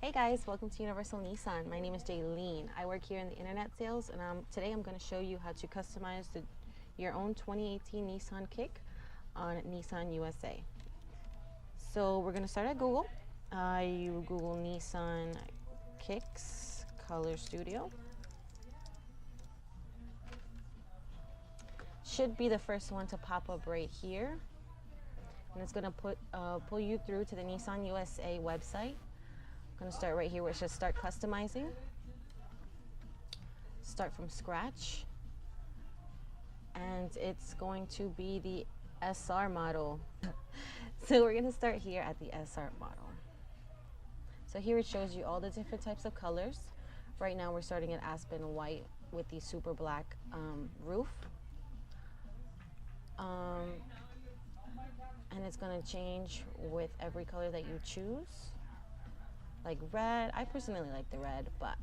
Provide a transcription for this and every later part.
Hey guys, welcome to Universal Nissan. My name is Jaileen. I work here in the internet sales, and today I'm going to show you how to customize your own 2018 Nissan Kick on Nissan USA. So we're going to start at Google. You Google Nissan Kicks Color Studio. Should be the first one to pop up right here, and it's going to pull you through to the Nissan USA website. I'm going to start right here where it says start customizing. Start from scratch. And it's going to be the SR model. So we're going to start here at the SR model. So here it shows you all the different types of colors. Right now we're starting at Aspen White with the super black roof. And it's going to change with every color that you choose. Like red, I personally like the red, but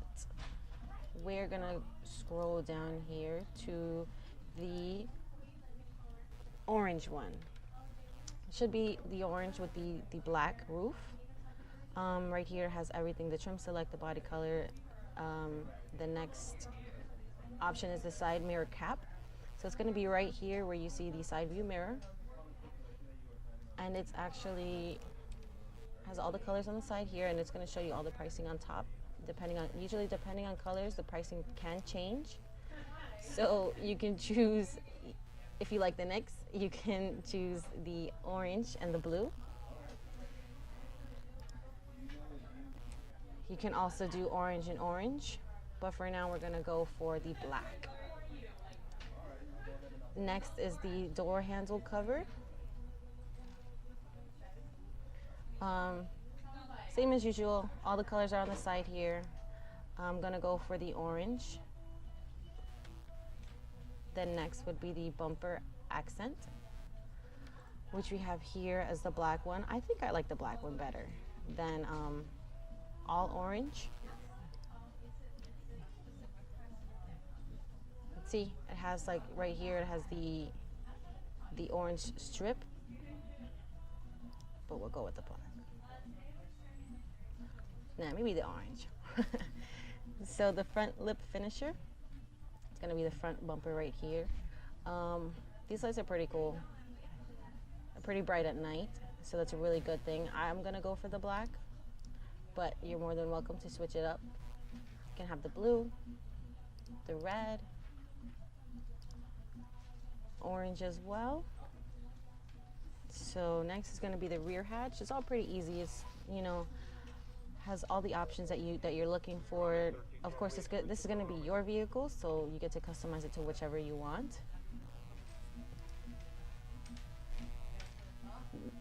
we're gonna scroll down here to the orange one. It should be the orange with the black roof. Right here has everything, the trim select, the body color. The next option is the side mirror cap. So it's gonna be right here where you see the side view mirror. And it's actually has all the colors on the side here, and it's going to show you all the pricing on top. Usually depending on colors, the pricing can change. So you can choose, if you like the next, you can choose the orange and the blue. You can also do orange and orange, but for now we're going to go for the black. Next is the door handle cover. Same as usual, all the colors are on the side here. I'm gonna go for the orange. Then next would be the bumper accent, which we have here as the black one. I think I like the black one better than all orange. Let's see, it has like right here, it has the orange strip, but we'll go with the black. Nah, maybe the orange. So the front lip finisher, it's gonna be the front bumper right here. These lights are pretty cool. They're pretty bright at night, so that's a really good thing. I'm gonna go for the black, but you're more than welcome to switch it up. You can have the blue, the red, orange as well. So next is gonna be the rear hatch. It's all pretty easy. It's, you know, has all the options that you're looking for. Of course, it's good. This is going to be your vehicle, so you get to customize it to whichever you want.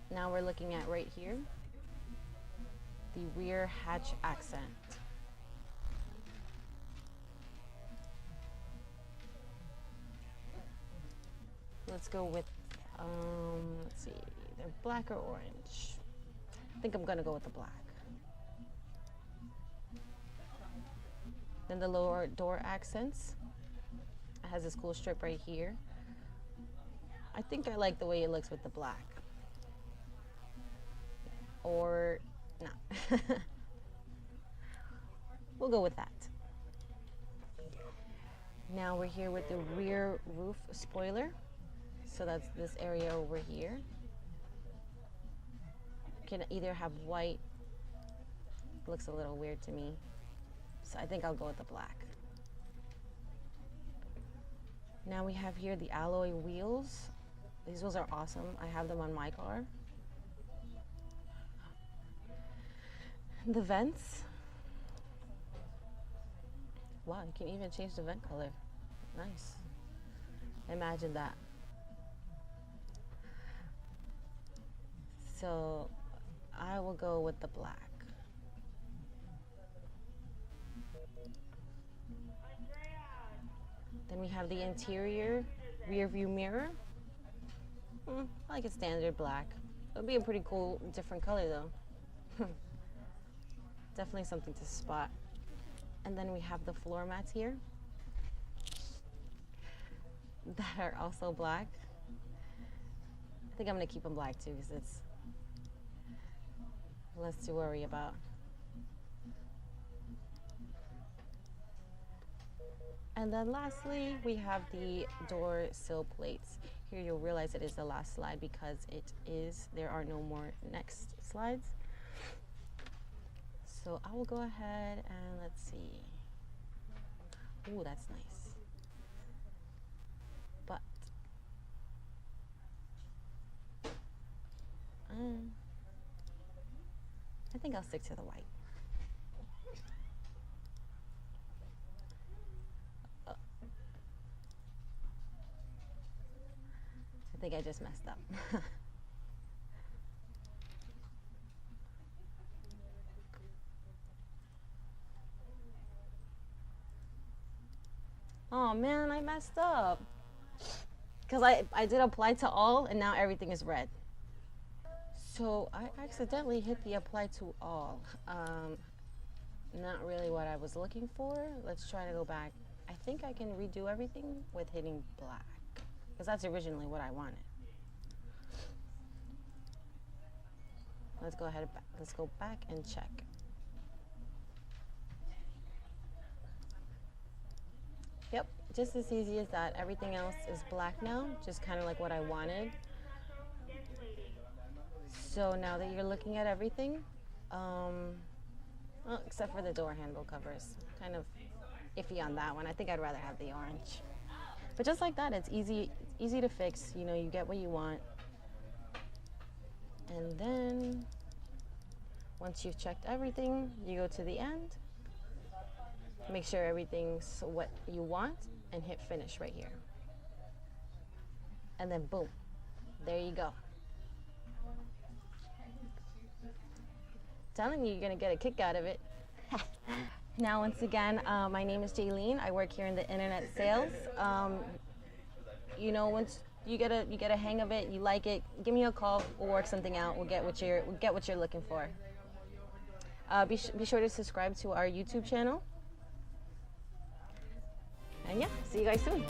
Now we're looking at right here the rear hatch accent. Let's go with let's see, they're black or orange. I think I'm going to go with the black. Then the lower door accents. It has this cool strip right here. I think I like the way it looks with the black. Or not. We'll go with that. Now we're here with the rear roof spoiler. So that's this area over here. You can either have white. It looks a little weird to me. So I think I'll go with the black. Now we have here the alloy wheels. These wheels are awesome. I have them on my car. The vents. Wow, you can even change the vent color. Nice. Imagine that. So I will go with the black. Then we have the interior rear view mirror. I like a standard black. It would be a pretty cool different color though. Definitely something to spot. And then we have the floor mats here that are also black. I think I'm gonna keep them black too because it's less to worry about. And then lastly, we have the door sill plates. Here you'll realize it is the last slide because there are no more next slides. So I will go ahead and let's see. Ooh, that's nice. But I think I'll stick to the white. I think I just messed up. Oh man, I messed up. Because I did apply to all and now everything is red. So I accidentally hit the apply to all. Not really what I was looking for. Let's try to go back. I think I can redo everything with hitting black. Because that's originally what I wanted. Let's go ahead. Let's go back and check. Yep, just as easy as that. Everything else is black now, just kind of like what I wanted. So now that you're looking at everything, well, except for the door handle covers, kind of iffy on that one. I think I'd rather have the orange. But just like that, it's easy to fix. You know, you get what you want. And then once you've checked everything, you go to the end, make sure everything's what you want, and hit finish right here. And then boom, there you go. Telling you, you're gonna get a kick out of it. Now, once again, my name is Jaileen. I work here in the internet sales. You know, once you get a hang of it, you like it, give me a call. We'll work something out. We'll get what you're looking for. Be sure to subscribe to our YouTube channel. And yeah, see you guys soon.